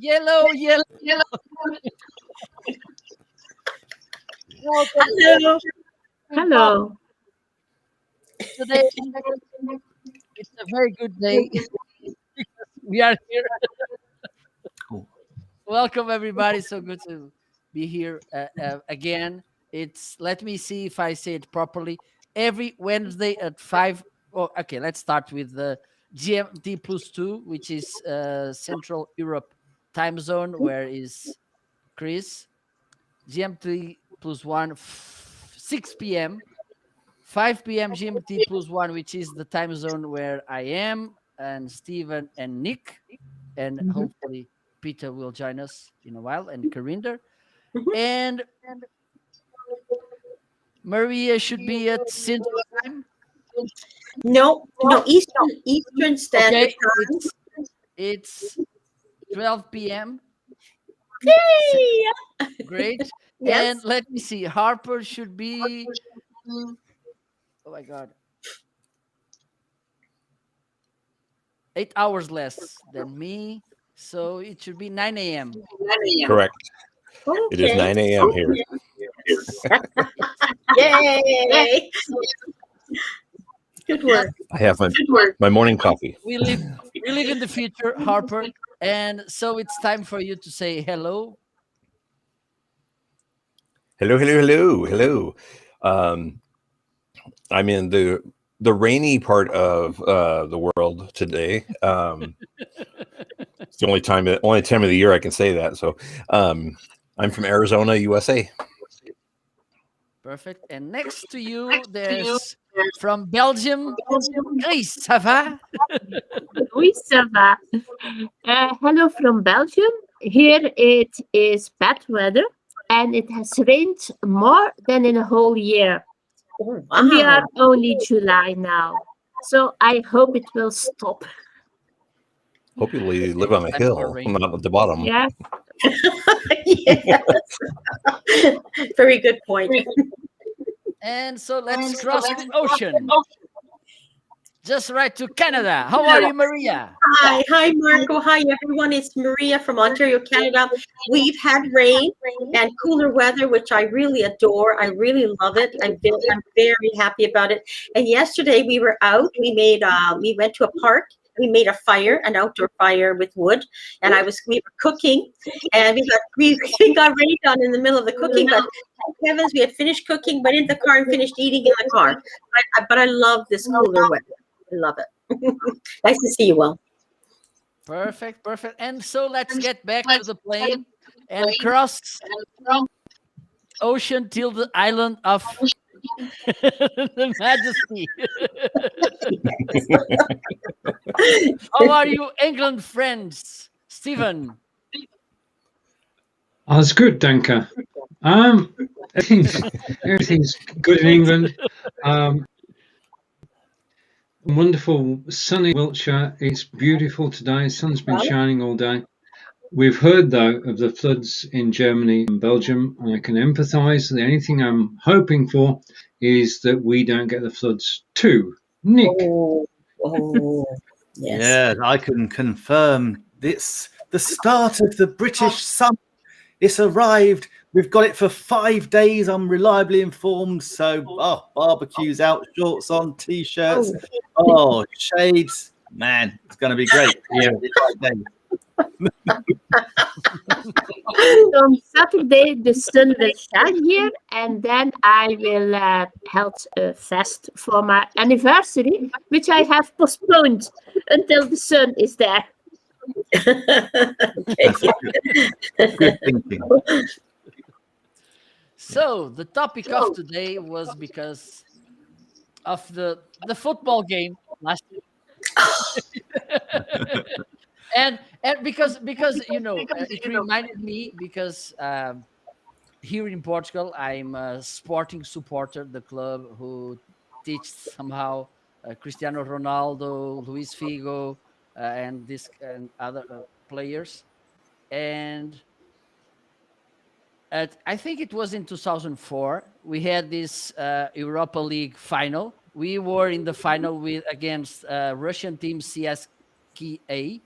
Yellow, yellow. Welcome Hello. to Talk Hello. today. It's a very good day. We are here. Cool. Welcome, everybody. So good to be here again. It's, let me see if I say it properly. Every Wednesday at 5. Oh, okay, let's start with the GMT plus 2, which is Central Europe time zone, where is Chris. GMT plus 1, 6 p.m. 5 p.m. GMT plus 1, which is the time zone where I am, and Steven and Nick, and Mhm. hopefully Peter will join us in a while, and Karinder. Mhm. And Maria should be at Central Time. No, Eastern Standard Okay, Time. it's 12 p.m. Yay! Great. Yes. And let me see, Harper should be, oh my God, 8 hours less than me. So it should be 9 a.m. Correct. It is Okay. 9 a.m. here. Yay! Good work. I have my morning coffee. We live in the future, Harper. And so it's time for you to say hello. Hello, hello, hello, hello. I'm in the rainy part of the world today. It's the only time of the year I can say that. So I'm from Arizona, USA. Perfect. And next to you, there's from Belgium, Chris. Ça va? Oui, ça va. Hello from Belgium. Here it is bad weather and it has rained more than in a whole year. Oh, And we are wow. only July now. So I hope it will stop. Hope you live on a Time for hill, rain. not at the bottom. Yeah. Yes. Very good point. And so let's cross the ocean. Just right to Canada. How are you, Maria? Hi, Marco. Hi, everyone. It's Maria from Ontario, Canada. We've had rain and cooler weather, which I really adore. I really love it. I'm very happy about it. And yesterday we were out. We went to a park. We made a fire, an outdoor fire with wood, and we were cooking, and we got rained on in the middle of the cooking. But thank heavens, we had finished cooking, went in the car, and finished eating in the car. But I love this cooler weather. I love it. Nice to see you all. Perfect. And so let's get back to the plane and cross ocean till the island of the Majesty. How are you, England friends? Stephen. That's good, Danke. Everything's good in England. Wonderful sunny Wiltshire. It's beautiful today. Sun's been shining all day. We've heard though of the floods in Germany and Belgium, and I can empathise. The only thing I'm hoping for is that we don't get the floods too. Nick. Oh, yes. Yeah, I can confirm it's the start of the British summer. It's arrived. We've got it for 5 days. I'm reliably informed. So, barbecues out, shorts on, t-shirts. Oh, shades. Man, it's going to be great. Yeah, 5 days. On Saturday, the sun will shine here, and then I will hold a fest for my anniversary, which I have postponed until the sun is there. Good thinking. So the topic of today was because of the football game last year. and because it reminded me because here in Portugal I'm a Sporting supporter, the club who teach somehow Cristiano Ronaldo, Luis Figo, and other players. And I think it was in 2004 we had this Europa League final. We were in the final against Russian team CSKA.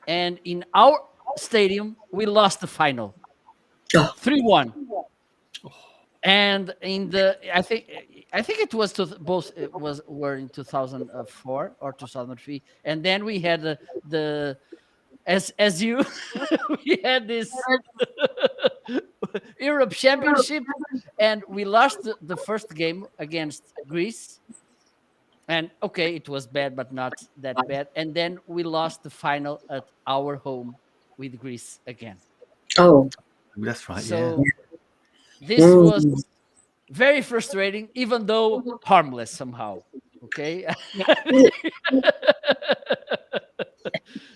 And in our stadium, we lost the final, Oh. 3-1. And in the, I think it was both. It were in 2004 or 2003, and then we had the as you we had this Europe Championship, and we lost the first game against Greece. And okay, it was bad, but not that bad. And then we lost the final at our home with Greece again. Oh, That's right. So this was very frustrating, even though harmless somehow. Okay.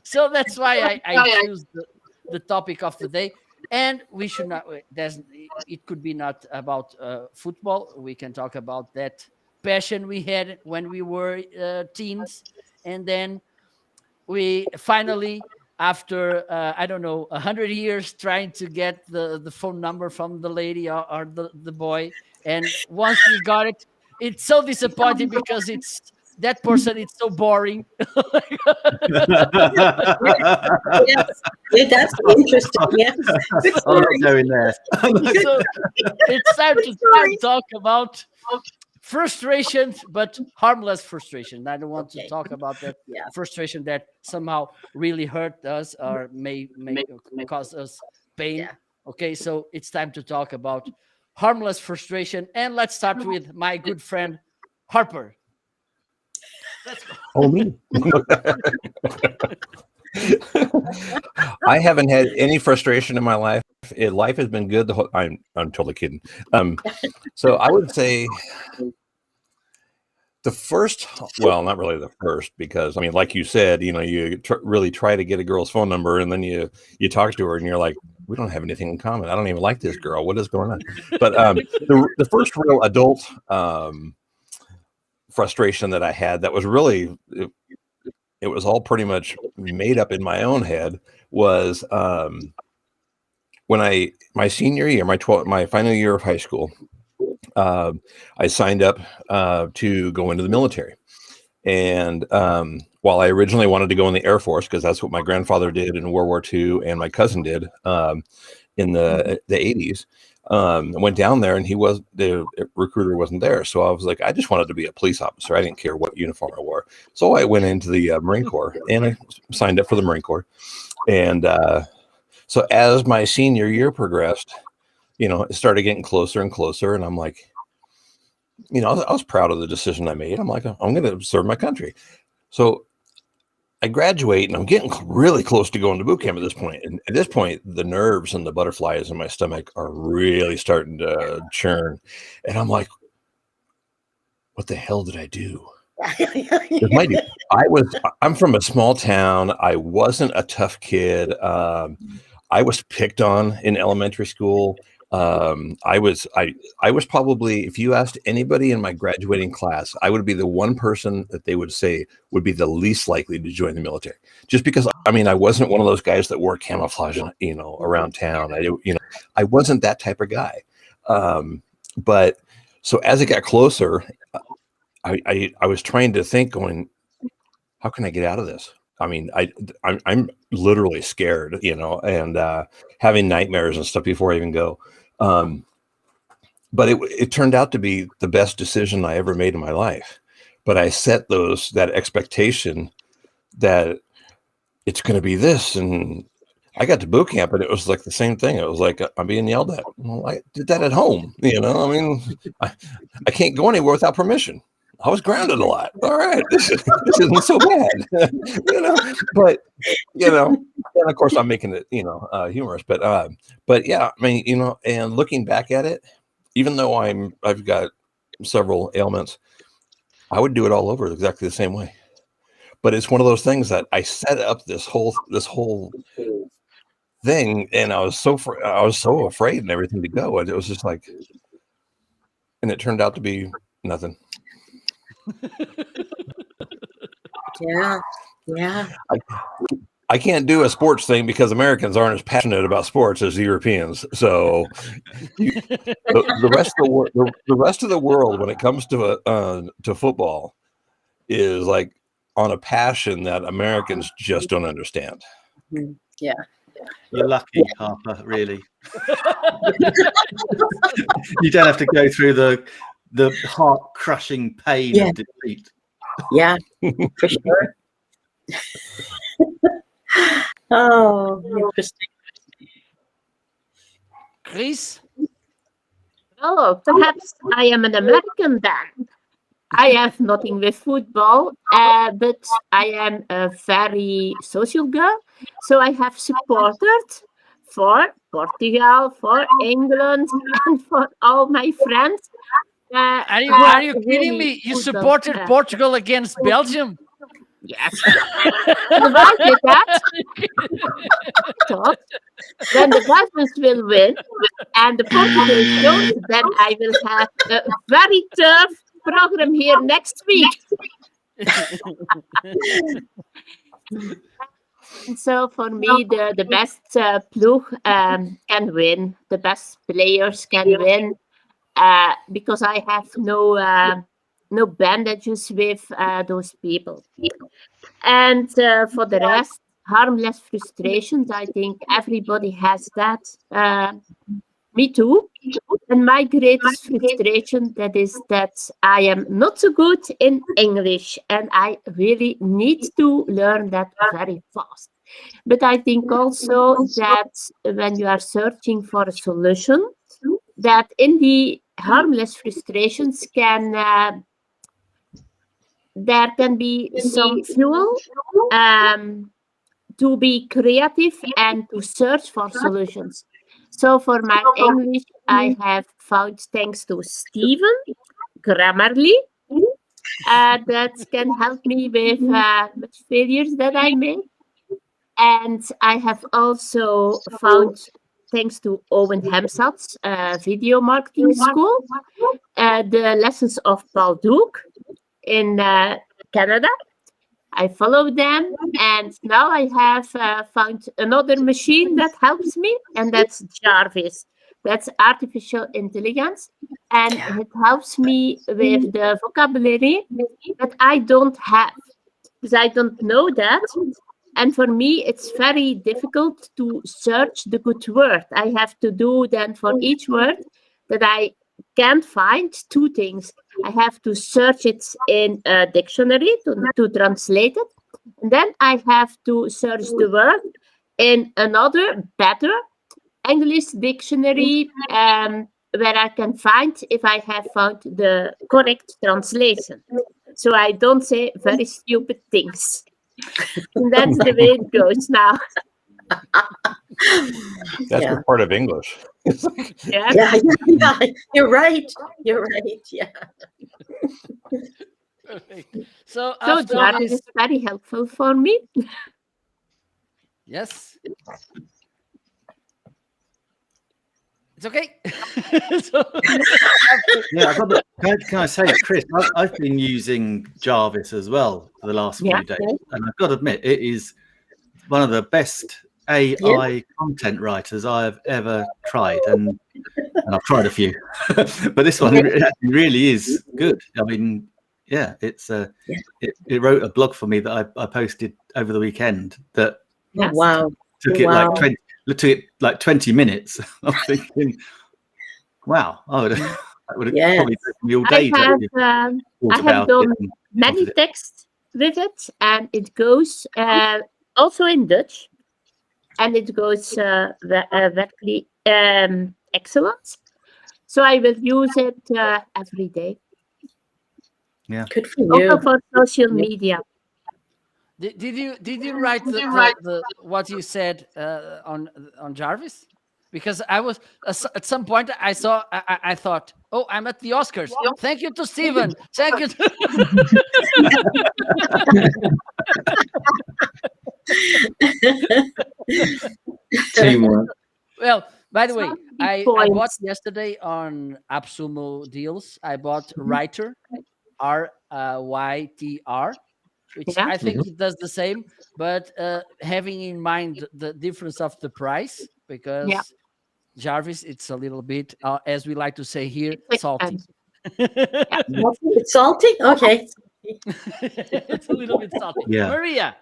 So that's why I choose the topic of the day. And we should not, it could be not about football. We can talk about that passion we had when we were teens. And then we finally, after, I don't know, 100 years trying to get the phone number from the lady or the boy. And once we got it, it's so disappointing because that person is so boring. yes. Yeah, that's interesting. Yes. I'm not going there. So it's time to talk about frustration, but harmless frustration. I don't want to talk about that frustration that somehow really hurt us or may cause us pain. Yeah. Okay, so it's time to talk about harmless frustration. And let's start with my good friend, Harper. Let's go. Oh, me. I haven't had any frustration in my life. Life has been good. I'm totally kidding. So I would say the first, well, not really the first, because I mean, like you said, you really try to get a girl's phone number, and then you talk to her, and you're like, we don't have anything in common. I don't even like this girl. What is going on? But the first real adult frustration that I had that was really it was all pretty much made up in my own head was when my senior year, my final year of high school, I signed up to go into the military. And while I originally wanted to go in the Air Force, because that's what my grandfather did in World War II and my cousin did in the 80s, I went down there and the recruiter wasn't there. So I was like, I just wanted to be a police officer. I didn't care what uniform I wore. So I went into the Marine Corps and I signed up for the Marine Corps. And so as my senior year progressed, it started getting closer and closer. And I'm like, I was proud of the decision I made. I'm like, I'm going to serve my country. So I graduate and I'm getting really close to going to boot camp at this point. And at this point, the nerves and the butterflies in my stomach are really starting to churn. And I'm like, what the hell did I do? I'm from a small town. I wasn't a tough kid. I was picked on in elementary school. I was probably, if you asked anybody in my graduating class, I would be the one person that they would say would be the least likely to join the military, just because, I wasn't one of those guys that wore camouflage, around town. I wasn't that type of guy. But so as it got closer, I was trying to think, going, how can I get out of this? I'm literally scared, and having nightmares and stuff before I even go. But it turned out to be the best decision I ever made in my life. But I set that expectation that it's going to be this. And I got to boot camp and it was like the same thing. It was like, I'm being yelled at. Well, I did that at home. I can't go anywhere without permission. I was grounded a lot. All right, this isn't so bad, But and of course I'm making it, humorous. But yeah, and looking back at it, even though I've got several ailments, I would do it all over exactly the same way. But it's one of those things that I set up this whole thing, and I was so afraid and everything to go, and it was just like, and it turned out to be nothing. Yeah. I can't do a sports thing because Americans aren't as passionate about sports as Europeans. So the rest of the world, when it comes to football, is like on a passion that Americans just don't understand. Yeah. You're lucky, Harper, really. You don't have to go through the heart-crushing pain Yeah. of defeat. Yeah, for sure. Oh, interesting. Chris? Oh, perhaps I am an American then. I have nothing with football, but I am a very social girl. So I have supported for Portugal, for England, and for all my friends. Are you, who are you kidding really me? You football, supported Portugal against Belgium? Yes. And why did that? So, when the Belgians will win and the Portuguese don't, then I will have a very tough program here next week. And so for me, the best ploeg can win. The best players can win because I have no bandages with those people. And for the rest, harmless frustrations. I think everybody has that. Me too. And my greatest frustration that is that I am not so good in English, and I really need to learn that very fast. But I think also that when you are searching for a solution, that in the harmless frustrations there can be some fuel to be creative and to search for solutions. So for my English, I have found, thanks to Stephen, Grammarly, that can help me with failures that I make. And I have also found, thanks to Owen Hemsad's video marketing school, the lessons of Paul Duke in Canada. I follow them, and now I have found another machine that helps me, and that's Jarvis. That's artificial intelligence, and it helps me with the vocabulary that I don't have, because I don't know that. And for me, it's very difficult to search the good word. I have to do then for each word that I can't find two things. I have to search it in a dictionary to translate it. And then I have to search the word in another, better English dictionary where I can find if I have found the correct translation. So I don't say very stupid things. And that's the way it goes now. That's a part of English. Yeah, you're right. You're right. Yeah. Perfect. So Jarvis is very helpful for me. Yes. It's okay. Yeah, I got the, can I say, Chris, I've been using Jarvis as well for the last few days, and I've got to admit, it is one of the best AI content writers I have ever tried, and I've tried a few, but this one really is good. I mean, yeah, it's it wrote a blog for me that I posted over the weekend that took it like 20 minutes. I'm thinking, wow, that would have probably taken me all day. I have done many texts with it, and it goes also in Dutch, and it goes very excellent. So I will use it every day. Yeah, good for you. Also for social media. Did you write the what you said on Jarvis? Because I was at some point I thought, oh, I'm at the Oscars. Thank you to Stephen. Thank you. Teamwork. Well, by the way, I bought yesterday on AppSumo deals. I bought Writer, RYTR, which I think it does the same, but having in mind the difference of the price, because Jarvis, it's a little bit, as we like to say here, salty. It's salty? Okay. It's a little bit salty. Yeah. Maria.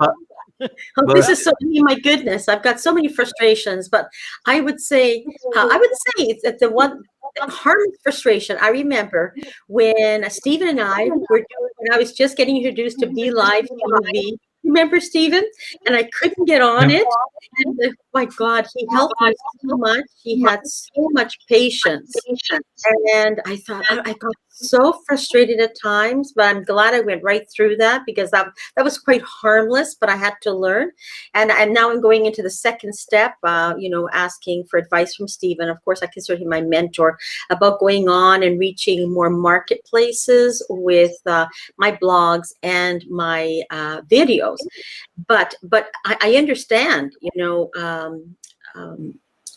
Oh, this is so, my goodness, I've got so many frustrations, but I would say it's that the one harmless frustration. I remember when Stephen and I were doing, when I was just getting introduced to Be Live TV. Remember Stephen? And I couldn't get on it. And my God, he helped me so much. He had so much patience. And I thought, I got so frustrated at times, but I'm glad I went right through that, because that was quite harmless, but I had to learn. And now I'm going into the second step, asking for advice from Stephen. Of course, I consider him my mentor, about going on and reaching more marketplaces with my blogs and my videos. But I understand,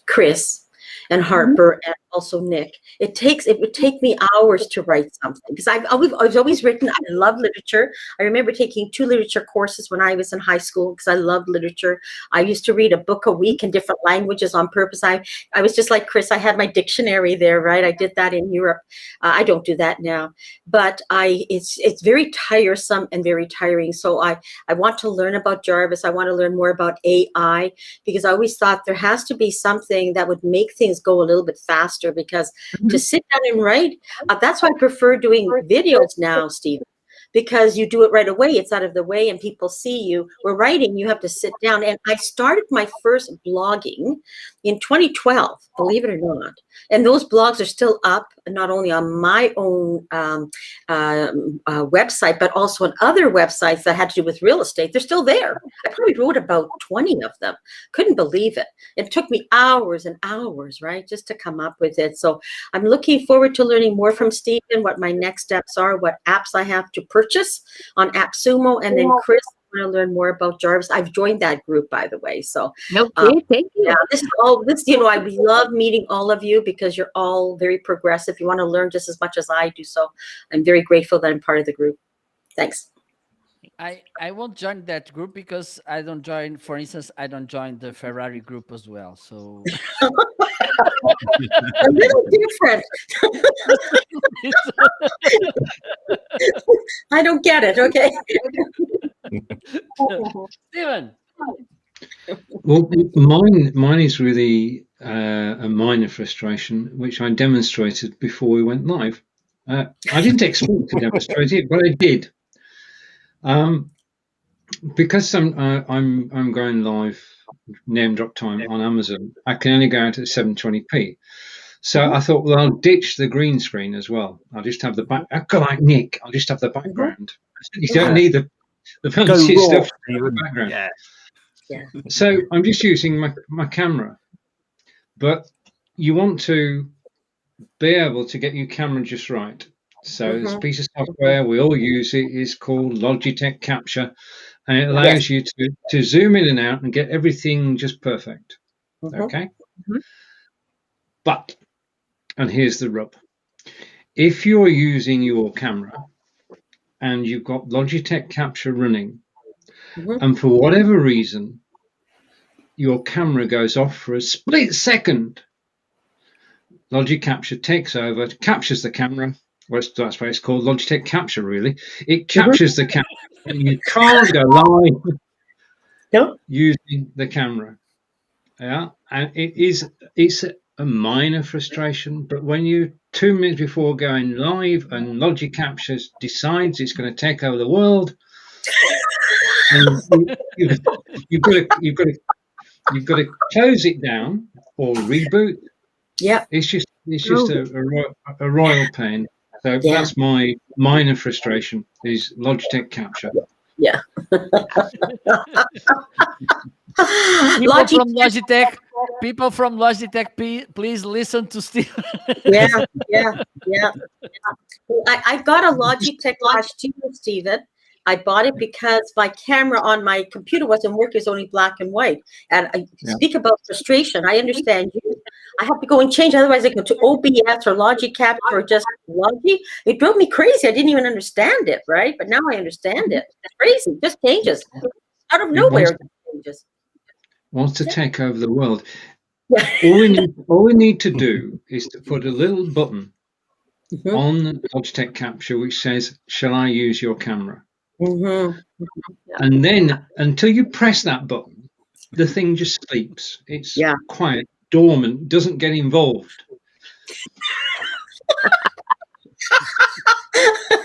Chris and Harper and also Nick. It would take me hours to write something, because I've always written. I love literature. I remember taking 2 literature courses when I was in high school, because I love literature. I used to read a book a week in different languages on purpose. I was just like Chris. I had my dictionary there, right? I did that in Europe. I don't do that now, but it's very tiresome and very tiring. So I want to learn about Jarvis. I want to learn more about AI, because I always thought there has to be something that would make things go a little bit faster, because to sit down and write, that's why I prefer doing videos now, Steve, because you do it right away. It's out of the way and people see you. We're writing, you have to sit down. And I started my first blogging in 2012, believe it or not. And those blogs are still up, not only on my own website, but also on other websites that had to do with real estate. They're still there. I probably wrote about 20 of them. Couldn't believe it. It took me hours and hours, right, just to come up with it. So I'm looking forward to learning more from Stephen, what my next steps are, what apps I have to purchase on AppSumo, and then Chris, I want to learn more about Jarvis. I've joined that group, by the way. So okay, thank you. Yeah, this, I love meeting all of you, because you're all very progressive. You want to learn just as much as I do. So I'm very grateful that I'm part of the group. Thanks. I won't join that group, because I don't join, for instance, I don't join the Ferrari group as well. So a little different. I don't get it. Okay. Stephen. Well, mine is really a minor frustration, which I demonstrated before we went live. I didn't expect to demonstrate it, but I did. Because I'm going live name drop time on Amazon, I can only go out at 720p. So I thought, well, I'll ditch the green screen as well. I'll just have the back. I go like Nick. I'll just have the background. You don't need the fancy stuff in the background. Yeah. So I'm just using my camera, but you want to be able to get your camera just right. So there's a piece of software, we all use it, is called Logitech Capture, and it allows you to zoom in and out and get everything just perfect. Okay? But, and here's the rub, if you're using your camera and you've got Logitech Capture running, and for whatever reason, your camera goes off for a split second, Logitech Capture takes over, captures the camera. Well, that's why it's called Logitech Capture, really. It captures the camera, and you can't go live using the camera. Yeah, and it's a minor frustration, but when you 2 minutes before going live and Logitech Capture decides it's going to take over the world, and you've got to close it down or reboot. Yeah, it's just a royal pain. So that's my minor frustration, is Logitech Capture. Yeah. People from Logitech, please listen to Steve. Yeah. I got a Logitech Flash 2, Stephen. I bought it because my camera on my computer wasn't working. It's only black and white. And I speak about frustration. I understand you. I have to go and change. Otherwise, I go to OBS or Logic Capture or just Logic. It drove me crazy. I didn't even understand it, right? But now I understand it. It's crazy. Just changes. Out of nowhere, it changes. Wants to take over the world. All we need to do is to put a little button on Logitech Capture which says, "Shall I use your camera?" Mhm. And then until you press that button, the thing just sleeps. It's Yeah. quiet, dormant, doesn't get involved.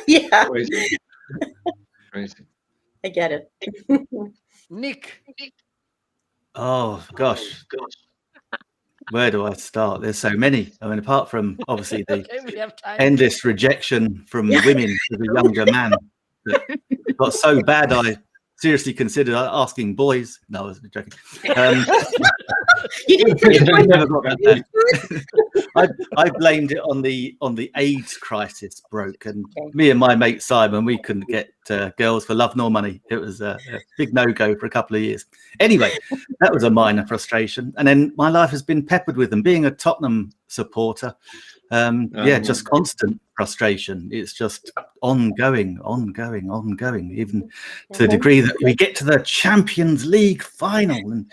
Yeah, Crazy. Crazy. I get it. Nick. Oh gosh, where do I start? There's so many. I mean, apart from obviously the Okay, we have time. endless rejection from women as a younger man, that got so bad I seriously considered asking boys. No, I was joking. You didn't say I never got that bad. I blamed it on the AIDS crisis broke, and Okay. me and my mate Simon, we couldn't get girls for love nor money. It was a big no-go for a couple of years. Anyway, that was a minor frustration, and then my life has been peppered with them. Being a Tottenham supporter, just constant frustration. It's just ongoing, even to the degree that we get to the Champions League final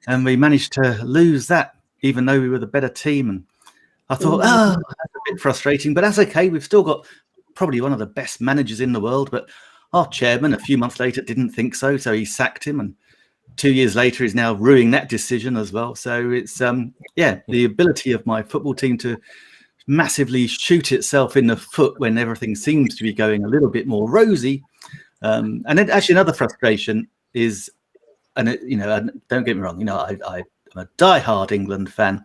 and we managed to lose that, even though we were the better team. And I thought, that's a bit frustrating, but that's okay. We've still got probably one of the best managers in the world. But our chairman, a few months later, didn't think so. So he sacked him. And 2 years later, he's now ruining that decision as well. So it's, the ability of my football team to massively shoot itself in the foot when everything seems to be going a little bit more rosy. And then actually another frustration is, and don't get me wrong, I'm a diehard England fan,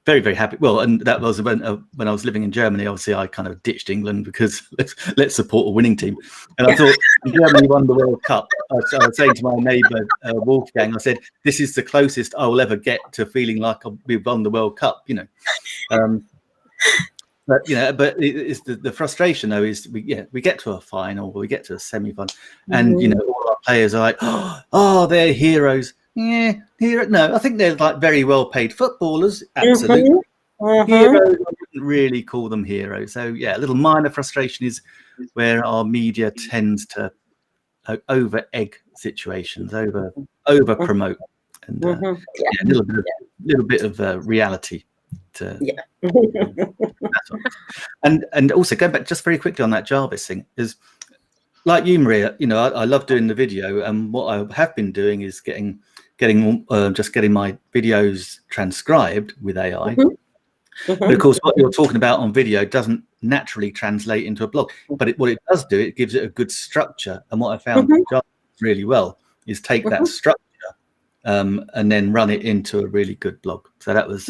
very, very happy. Well, and that was when I was living in Germany. Obviously, I kind of ditched England because let's support a winning team. And I thought, when Germany won the World Cup, I was saying to my neighbour Wolfgang, I said, this is the closest I will ever get to feeling like we've won the World Cup, But it's the frustration though is we get to a final, or we get to a semi-final, and all our players are like, oh, they're heroes. Yeah, no, I think they're like very well paid footballers. Absolutely, heroes. I wouldn't really call them heroes. So yeah, a little minor frustration is where our media tends to over egg situations, over promote, and a little bit of reality. And also going back just very quickly on that Jarvis thing is, like you, Maria, I love doing the video, and what I have been doing is getting my videos transcribed with AI. But of course, what you're talking about on video doesn't naturally translate into a blog. But what it does do, it gives it a good structure. And what I found really well is take that structure and then run it into a really good blog. So that was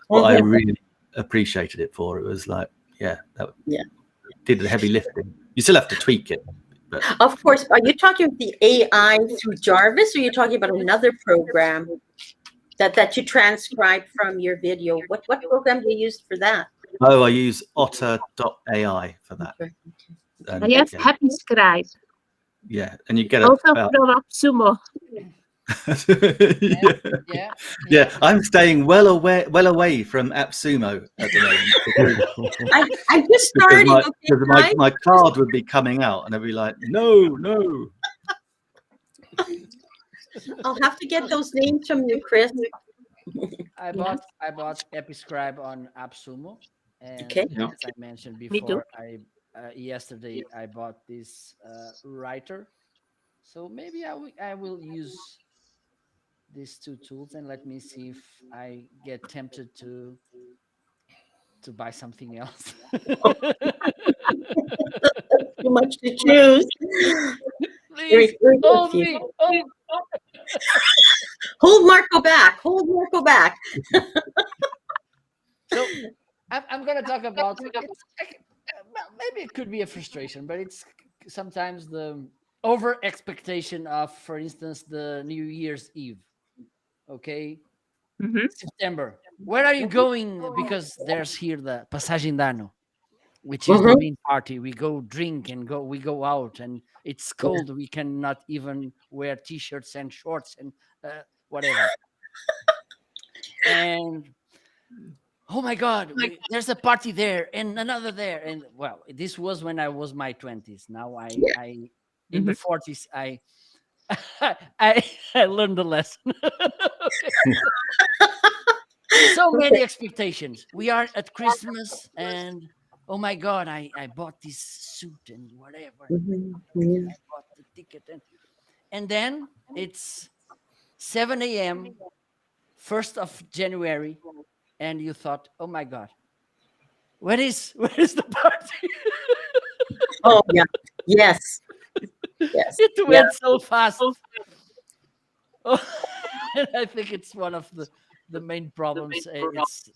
what I really appreciated it for. It was like, did the heavy lifting. You still have to tweak it. But. Of course. Are you talking about the AI through Jarvis, or are you talking about another program that you transcribe from your video? What program do you use for that? Oh, I use otter.ai for that. Okay. And, I have Happy Scribe. Yeah, and you get also about... from AppSumo. Yeah, I'm staying well away from AppSumo at the moment. I just started. My card would be coming out, and I'd be like, no. I'll have to get those names from you, Chris. I bought Episcribe on AppSumo, and Okay. as I mentioned before, yesterday I bought this writer, so maybe I will use these two tools, and let me see if I get tempted to buy something else. Too much to choose. Please, hold me. Hold Marco back. So I'm going to talk about maybe it could be a frustration, but it's sometimes the over expectation of, for instance, the New Year's Eve. Okay, September. Where are you going? Because there's here the Passagem de Ano, which is the main party. We go drink and we go out, and it's cold. We cannot even wear t-shirts and shorts and whatever. And oh my God, there's a party there and another there. And well, this was when I was my 20s. Now I in the 40s, I learned the lesson. So many expectations. We are at Christmas, and oh my God, I bought this suit and whatever. I bought ticket. And then it's 7 a.m., 1st of January, and you thought, oh my God, where is the party? Oh yeah. Yes. Yes. It went so fast. Oh, and I think it's one of the main problems.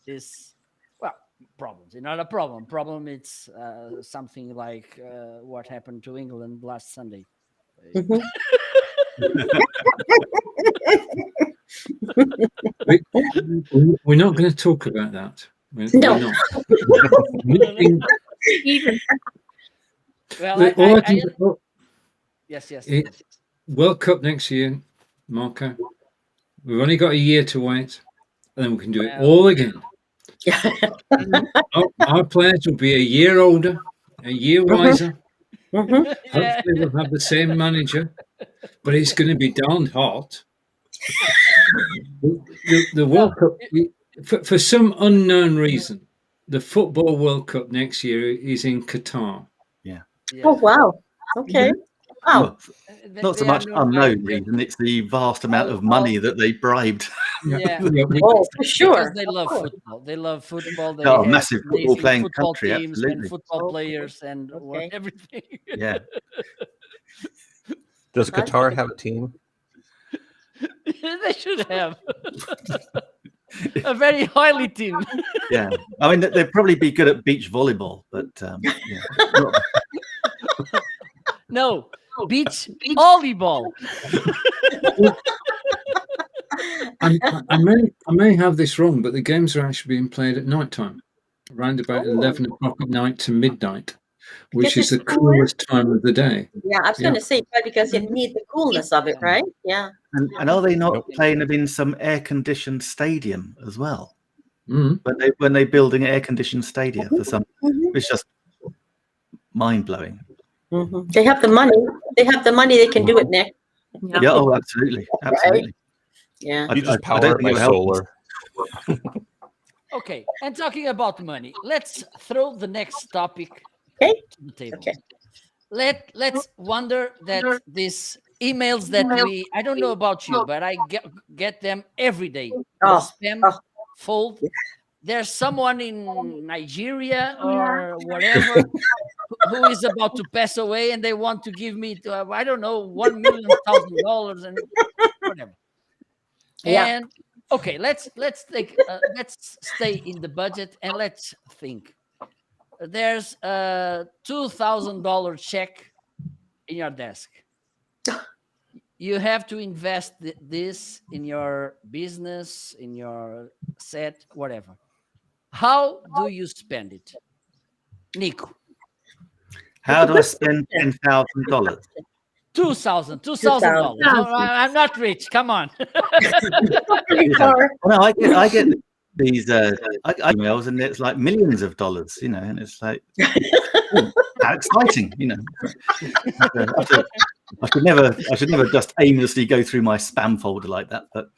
Is well, problems. It's not a problem. Problem. It's something like what happened to England last Sunday. Mhm. We're not going to talk about that. We're No. not. Even Well, All I can- yes. It- World Cup next year, Marco. We've only got a year to wait, and then we can do it all again. Our players will be a year older, a year wiser. Mhm. Hopefully, we'll have the same manager, but it's going to be darned hot. The World Cup, for some unknown reason, the Football World Cup next year is in Qatar. Oh wow. Okay. Wow. Not so much unknown reason, it's the vast amount of money that they bribed. Yeah. Oh, for sure. Because they love football. They love football. They Oh, have massive football amazing playing football country, teams absolutely. and football Oh, players and okay. everything. Yeah. Does Qatar have a team? They should have a very oily team. Yeah. I mean, they'd probably be good at beach volleyball, but yeah. Not- No, beach volleyball. I may have this wrong, but the games are actually being played at night time, around about 11 o'clock at night to midnight, which Because is the it's cooler. coolest time of the day. Yeah, I was going to say, right, because you need the coolness of it, right? Yeah. and are they not playing it in some air-conditioned stadium as well? Mm. When they building an air-conditioned stadium for some, Mhm. it's just mind-blowing. Mhm. They have the money. They have the money. They can do it, Nick. Yeah. Oh, absolutely. Absolutely. Yeah. You just I power don't it think by it'll help solar. Okay, and talking about money, let's throw the next topic Okay. to the table. Okay. Let's wonder that these emails that I don't know about you, but I get them every day. Oh, Spam oh. fold. There's someone in Nigeria or whatever who is about to pass away, and they want to give me, I don't know, $1,000,000 and whatever. Yeah. And okay, let's stay in the budget and let's think. There's a $2,000 check in your desk. You have to invest this in your business, in your set, whatever. How do you spend it, Nico? How do I spend $10,000? $2,000. No, I'm not rich. Come on. Well, I get these emails, and it's like millions of dollars, and it's like how exciting, I should never just aimlessly go through my spam folder like that. But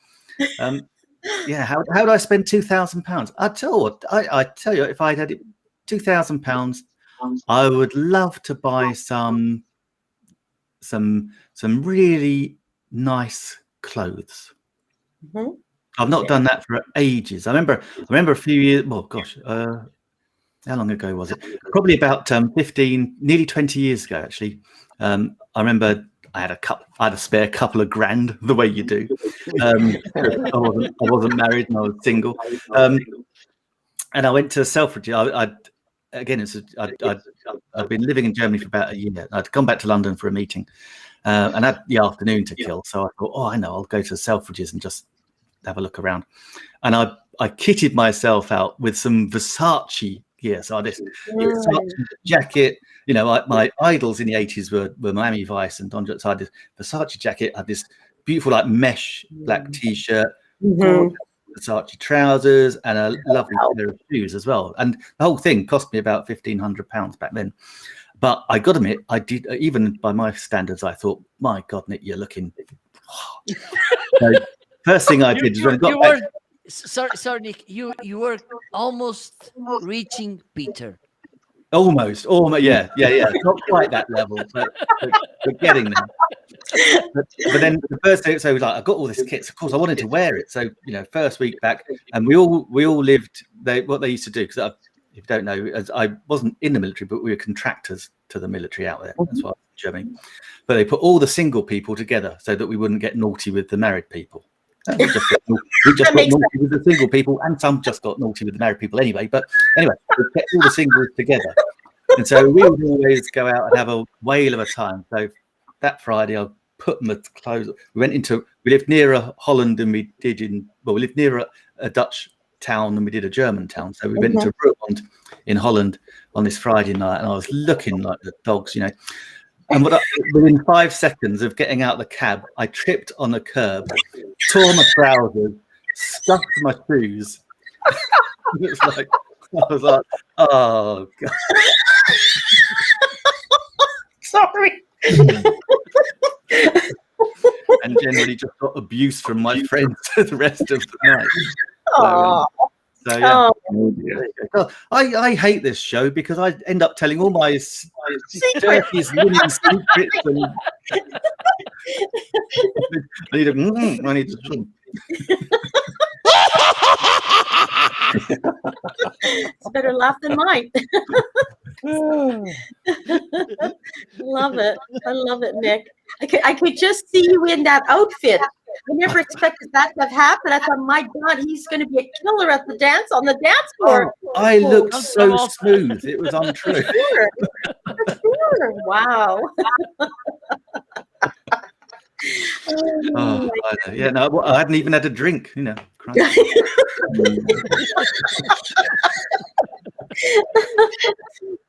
yeah, how do I spend £2,000? I tell you, if I had £2,000, I would love to buy some really nice clothes. Mhm. I've not done that for ages. I remember a few years. Well, gosh, how long ago was it? Probably about 15, nearly 20 years ago, actually. I remember I had a spare couple of grand, the way you do. I wasn't married and I was single, and I went to Selfridges. I'd been living in Germany for about a year. I'd come back to London for a meeting, and had the afternoon to kill. So I thought, I know, I'll go to Selfridges and just have a look around. And I kitted myself out with some Versace gear. So I had this Versace jacket. My idols in the 80s were Miami Vice and Don Juan. So I had this Versace jacket. I had this beautiful mesh black T-shirt, Versace trousers, and a lovely pair of shoes as well. And the whole thing cost me about £1,500 back then. But I got to admit, I did, even by my standards, I thought, my God, Nick, you're looking. So first thing I did is when I got back. Sorry, Nick. You were almost reaching Peter. Almost, yeah. Not quite that level, but getting there. But then the first day, so like I got all this kit. So of course, I wanted to wear it. So first week back, and we all lived. What they used to do, because if you don't know, as I wasn't in the military, but we were contractors to the military out there. That's why I was in Germany. But they put all the single people together so that we wouldn't get naughty with the married people. We just got naughty with the single people, and some just got naughty with the married people anyway. But anyway, we kept all the singles together, and so we would always go out and have a whale of a time. So that Friday, I put my clothes. We lived nearer Holland than we did we lived nearer a Dutch town than we did a German town. So we went to Roermond in Holland on this Friday night, and I was looking like the dogs, And within 5 seconds of getting out of the cab, I tripped on the curb, tore my trousers, stuffed my shoes. It's like, I was like, oh, God. Sorry. And generally just got abuse from my friends the rest of the night. So yeah. I hate this show because I end up telling all my dirtiest women's secrets. And I need to. It's better laugh than mine. Love it. I love it, Nick. I could just see you in that outfit. I never expected that to have happened. I thought, my God, he's going to be a killer on the dance floor. I looked so smooth. It was untrue. Sure. Wow. I hadn't even had a drink.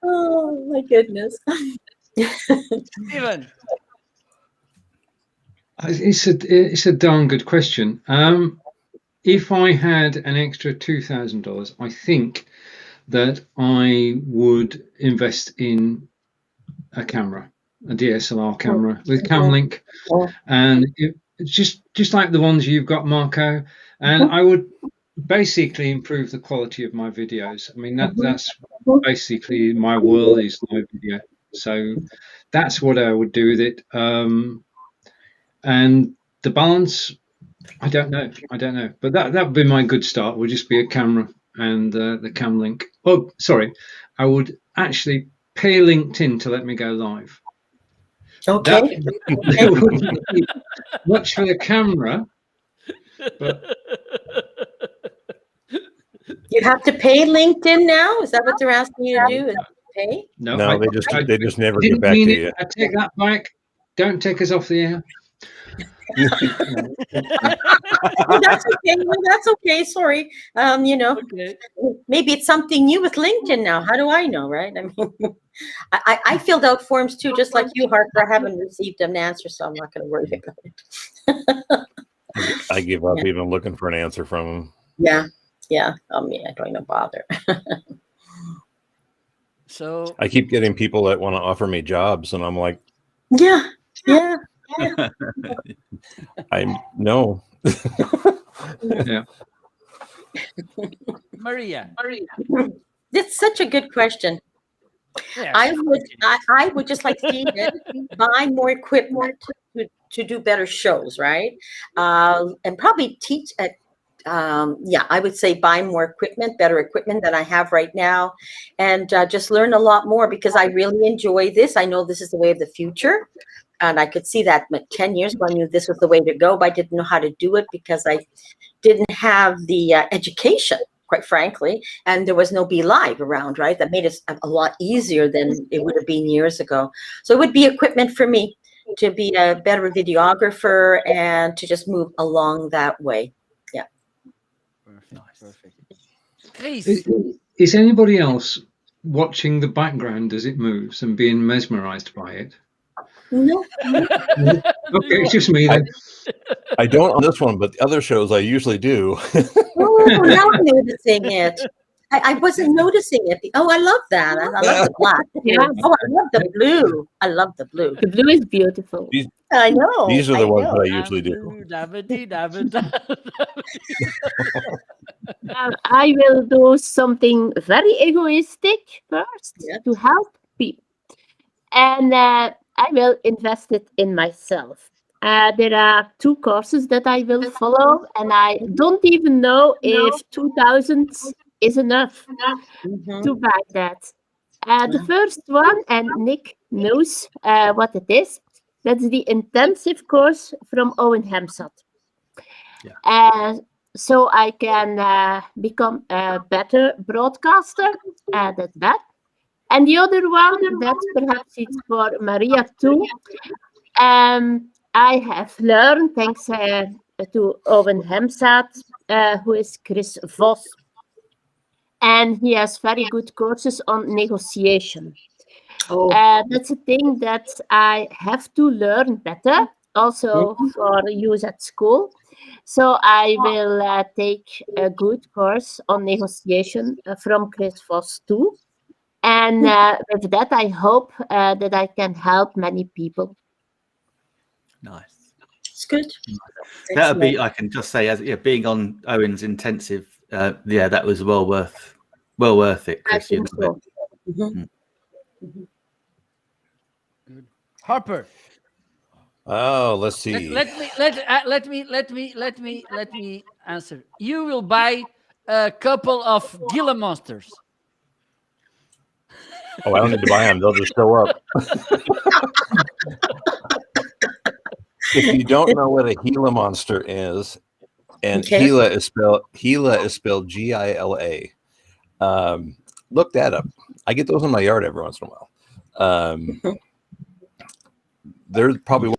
Oh my goodness. Stephen. It's a darn good question. If I had an extra $2,000, I think that I would invest in a camera, a DSLR camera with Camlink, and just like the ones you've got, Marco. And I would basically improve the quality of my videos. I mean, that's basically my world is live video. So that's what I would do with it. And the balance, I don't know. But that would be my good start. Would just be a camera and the Camlink. Oh, sorry. I would actually pay LinkedIn to let me go live. Okay. That wouldn't be much for the camera. But you have to pay LinkedIn now? Is that what they're asking you to do? Is pay? No, they just never didn't get back mean to it. you. I take that back. Don't take us off the air. That's okay. Well, that's okay. Sorry. Okay. Maybe it's something new with LinkedIn now. How do I know, right? I mean, I filled out forms too, just like you, Harper. I haven't received an answer, so I'm not going to worry about it. I give up even looking for an answer from them. Yeah. I mean, I don't even bother. So I keep getting people that want to offer me jobs, and I'm like, yeah. No. Yeah. Maria. That's such a good question. Yeah. I would just like Stephen buy more equipment to do better shows, right? And probably teach at I would say buy more equipment, better equipment than I have right now, and just learn a lot more because I really enjoy this. I know this is the way of the future, and I could see that 10 years ago I knew this was the way to go, but I didn't know how to do it because I didn't have the education, quite frankly, and there was no Be Live around, right? That made it a lot easier than it would have been years ago. So it would be equipment for me to be a better videographer and to just move along that way. Perfect. Chris. Is anybody else watching the background as it moves and being mesmerized by it? No. Okay, it's just me then. I don't on this one, but the other shows I usually do. Oh, now I'm noticing it. I wasn't noticing it. Oh, I love that. I love the black. Yeah. Oh, I love the blue. I love the blue. The blue is beautiful. I know. These are the ones know. that I usually do. I will do something very egoistic first Yes. to help people. And I will invest it in myself. There are 2 courses that I will follow, and I don't even know if 2,000 is enough Mhm. to buy that. The first one, and Nick knows what it is, that's the intensive course from Owen Hemsat. So I can become a better broadcaster. That's that. And the other one, that's perhaps it's for Maria too. I have learned, thanks to Owen Hemsat, who is Chris Vos, and he has very good courses on negotiation. Oh, That's a thing that I have to learn better, also for use at school. So I will take a good course on negotiation from Chris Vos too. And with that, I hope that I can help many people. Nice. it's good. That would be, Excellent. I can just say, as being on Owen's intensive, that was well worth it, I Chris. think so. Mhm. Harper, Oh, let's see. let me answer. You will buy a couple of Gila monsters. Oh, I don't need to buy them; they'll just show up. If you don't know what a Gila monster is, and Okay. Gila is spelled Gila. Look that up. I get those in my yard every once in a while. They're probably one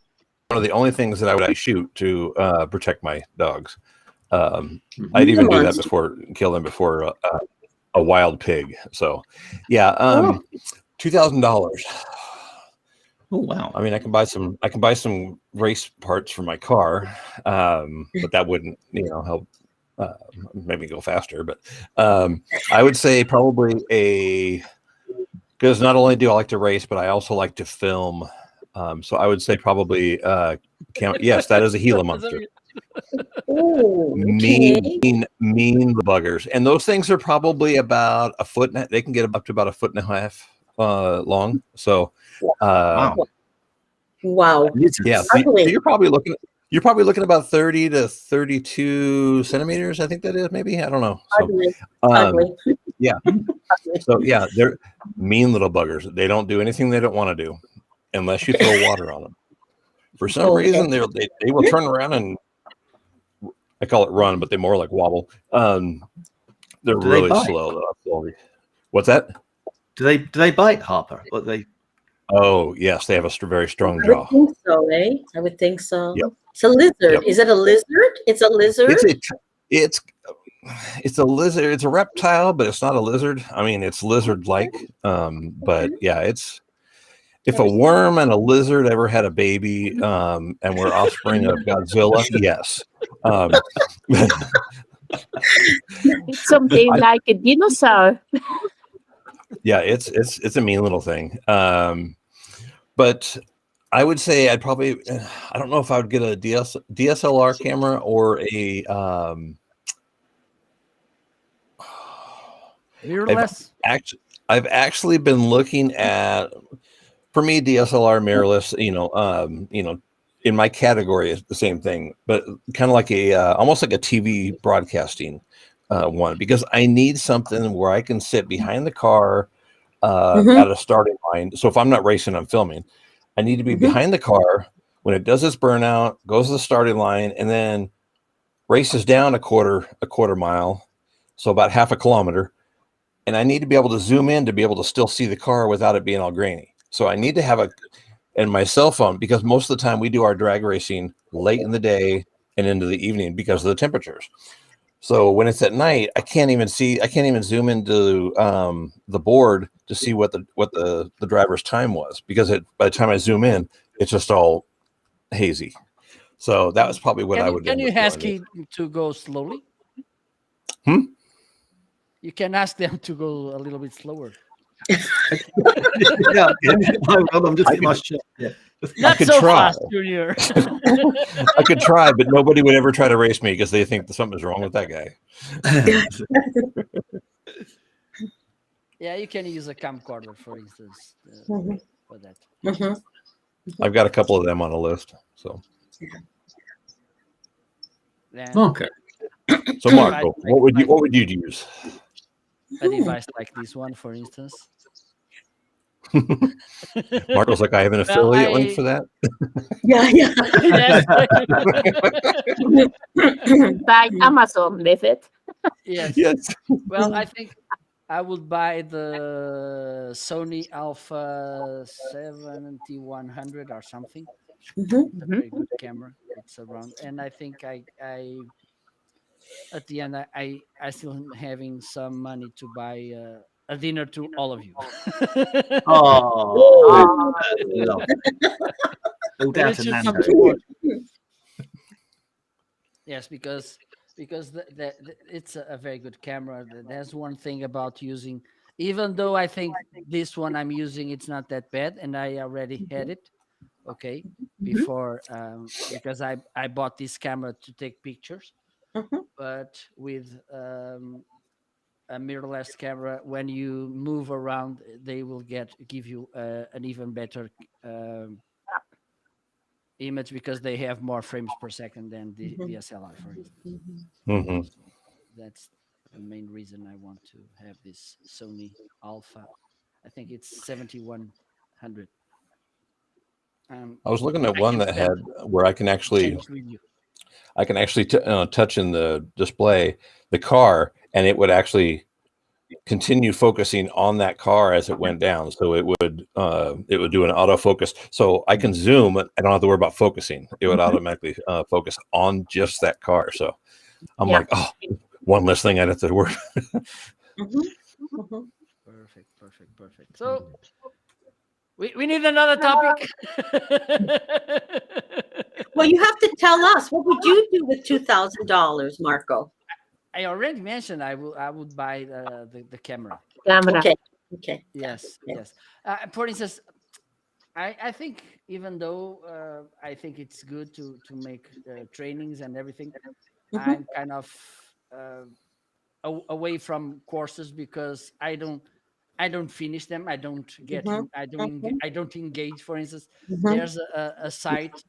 of the only things that I would shoot to protect my dogs. I'd even do that before kill them before a wild pig. So, yeah, $2,000. Oh wow! I mean, I can buy some race parts for my car, but that wouldn't, help maybe go faster. But I would say probably because not only do I like to race, but I also like to film. So I would say probably yes, that is a Gila monster. Oh, Mean the buggers, and those things are probably about a foot. They can get up to about a foot and a half long. So, Wow. wow. yeah. So you're probably looking about 30 to 32 centimeters. I think that is, maybe, I don't know. So, Ugly. yeah. So yeah, they're mean little buggers. They don't do anything they don't want to do unless you throw water on them. For some reason, they will turn around and, I call it run, but they more like wobble. They're really slow though. What's that? Do they bite, Harper? What they? Oh yes, they have a very strong I jaw. would think so, eh? I would think so. Yep. It's a lizard. Yep. Is it a lizard? It's a lizard. It's a lizard. It's a reptile, but it's not a lizard. I mean, it's lizard-like. But yeah, it's. If a worm and a lizard ever had a baby, and were offspring of Godzilla, yes. It's something like a dinosaur. Yeah, it's a mean little thing. But I would say I don't know if I would get a DSLR camera or a mirrorless. I've actually been looking at, for me, DSLR mirrorless, in my category is the same thing, but kind of like almost like a TV broadcasting one, because I need something where I can sit behind the car at a starting line. So if I'm not racing, I'm filming. I need to be behind the car when it does its burnout, goes to the starting line, and then races down a quarter mile, so about half a kilometer. And I need to be able to zoom in to be able to still see the car without it being all grainy. So I need to have and my cell phone, because most of the time we do our drag racing late in the day and into the evening because of the temperatures. So when it's at night, I can't even zoom into the board to see what the driver's time was, because by the time I zoom in, it's just all hazy. So that was probably what I would do. Can you ask him to go slowly? You can ask them to go a little bit slower. I'm just in my shot. Yeah. Not could so try. fast, Junior. I could try, but nobody would ever try to race me because they think that something's wrong with that guy. Yeah, you can use a camcorder, for instance, Mhm. for that. Mhm. I've got a couple of them on a list. So, Yeah, Okay. so Marco, what would you use? a device like this one, for instance. Marco's like, I have an Well, affiliate link for that. Yeah, yeah. By Amazon with it. Yes. Yes. Well, I think I would buy the Sony Alpha 7100 or something. Mhm. It's a very good camera. It's around, and I think I at the end I still am having some money to buy a dinner to all of you. Oh, that's lovely. All down It to should Nando. come to Portugal. Yes, because it's a very good camera. There's one thing about using, even though I think this one I'm using it's not that bad, and I already had it, okay, before because I bought this camera to take pictures, Mhm. but with a mirrorless camera, when you move around, they will give you an even better image because they have more frames per second than the Mhm. DSLR, for instance. Hmm. That's the main reason I want to have this Sony Alpha. I think it's 7100. I was looking at I one can that send- had where I can actually send it with you. touch in the display the car, and it would actually continue focusing on that car as it went down. So it would do an autofocus. So I can zoom. I don't have to worry about focusing. It would automatically focus on just that car. So I'm Yeah. like, oh, one less thing I'd have to worry. Mhm. Mhm. Perfect. So we need another topic. Well, you have to tell us, what would you do with $2,000, Marco? I already mentioned I would buy the camera. Camera. Okay. Yes. Okay. Yes. For instance, I think even though I think it's good to make trainings and everything, Mhm. I'm kind of away from courses because I don't finish them. I don't get Mhm. in, I don't engage. For instance, Mhm. there's a site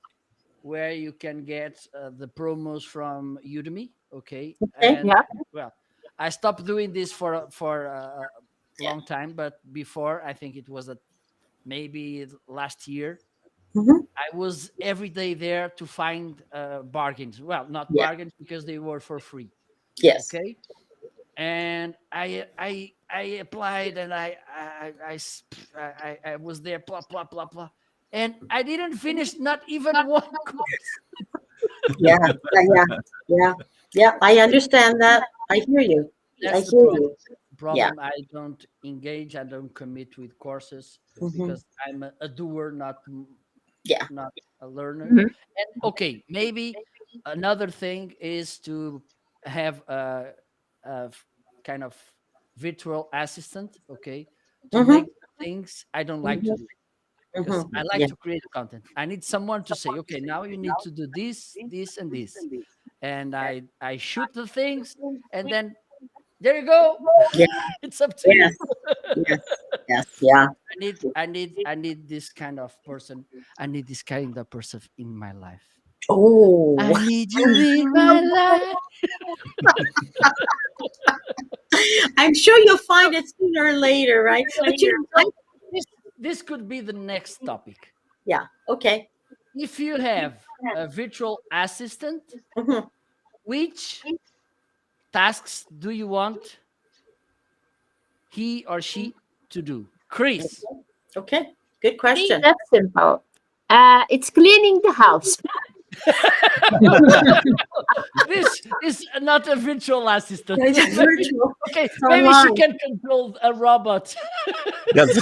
where you can get the promos from Udemy. Okay. Okay. And Yeah. well, I stopped doing this for a long time, but before I think it was maybe last year. Mhm. I was every day there to find bargains. Well, not Yeah. bargains because they were for free. Yes. Okay. And I applied, and I was there, blah blah blah blah, and I didn't finish not even one course. Yeah. Yeah. I understand that. I hear you. That's I the hear problem. you. Problem. I don't engage. I don't commit with courses Mhm. because I'm a doer, Yeah. not a learner. Mhm. And okay, maybe another thing is to have a kind of virtual assistant, okay, to Mhm. make things I don't like to do because Mhm. I like Yeah. to create content. I need someone to say, okay, now you need to do this, this, and this, and I shoot the things, and then there you go. Yeah. It's up to Yes. you. Yes. Yeah. I need this kind of person. I need this kind of person in my life. Oh. I need you in my life. I'm sure you'll find it sooner or later, right? But This could be the next topic. yeah. Okay. If you have a virtual assistant, Mhm. which tasks do you want he or she to do? Chris, Okay. Good See, question. that's simple. It's cleaning the house. this is not a virtual assistant. It's virtual. Okay, It's maybe she online. can control a robot. That's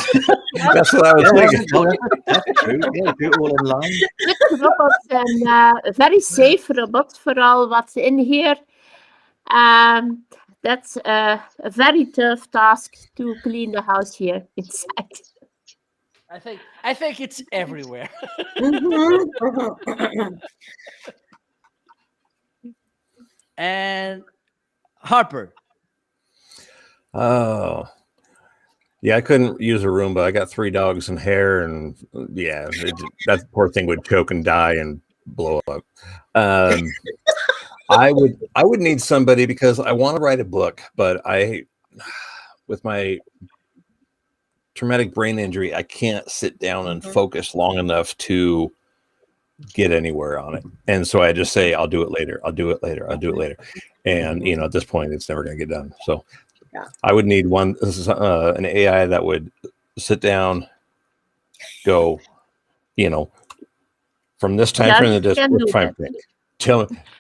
what I was thinking. That's true. Yeah, do it all online. With robots and very safe robots for all what's in here. That's a very tough task to clean the house here inside. I think it's everywhere. And Harper. Oh, yeah, I couldn't use a Roomba. I got 3 dogs and hair, and yeah, that poor thing would choke and die and blow up. I would need somebody because I want to write a book, but with my traumatic brain injury, I can't sit down and focus long enough to get anywhere on it. And so I just say, I'll do it later. I'll do it later. I'll do it later. And, at this point, it's never going to get done. So I would need an AI that would sit down, go, from this time frame to this time frame,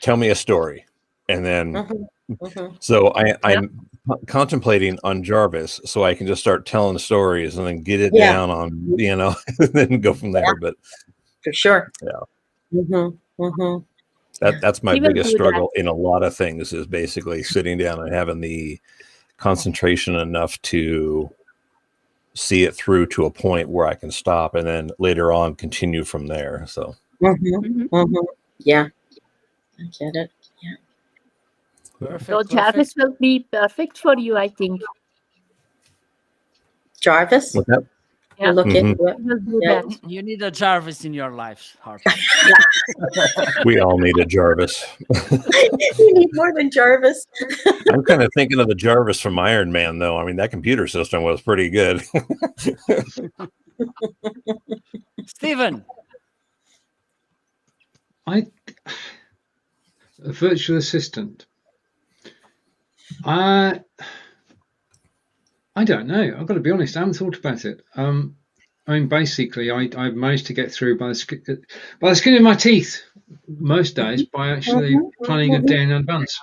tell me a story. And then, so I'm contemplating on Jarvis so I can just start telling stories and then get it down on, and then go from there. But for sure. Yeah. That's my biggest struggle in a lot of things is basically sitting down and having the concentration enough to see it through to a point where I can stop and then later on continue from there. So yeah, I get it. Yeah. Perfect. So Jarvis will be perfect for you, I think. Jarvis? What's that? We'll look into it. We'll do Yeah. that. You need a Jarvis in your life, Harper. We all need a Jarvis. You need more than Jarvis. I'm kind of thinking of the Jarvis from Iron Man, though. I mean, that computer system was pretty good. Stephen. A virtual assistant. I don't know. I've got to be honest. I haven't thought about it. I mean, basically, I've managed to get through by the skin of my teeth most days by actually planning a day in advance.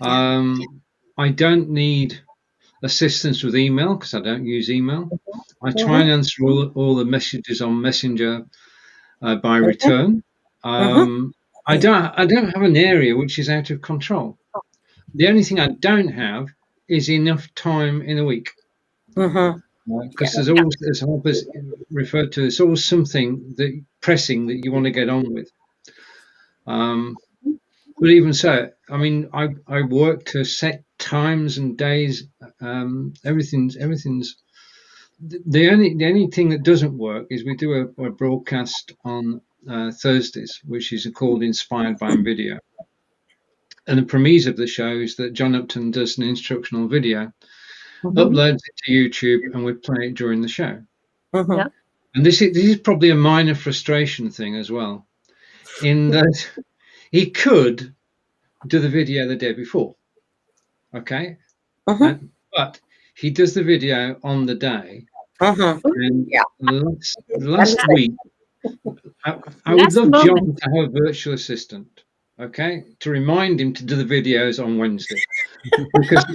I don't need assistance with email because I don't use email. I try and answer all the messages on Messenger by return. I don't have an area which is out of control. The only thing I don't have is enough time in a week. Because there's always, as Harper's referred to, there's always something pressing that you want to get on with. But even so, I mean, I work to set times and days. Everything's. The only thing that doesn't work is we do a broadcast on Thursdays, which is called Inspired by Video. And the premise of the show is that John Upton does an instructional video, uploads it to YouTube, and we play it during the show. Yeah. And this is probably a minor frustration thing as well, in that he could do the video the day before, okay? But he does the video on the day. And last week, I would love John to have a virtual assistant, okay, to remind him to do the videos on Wednesday. Because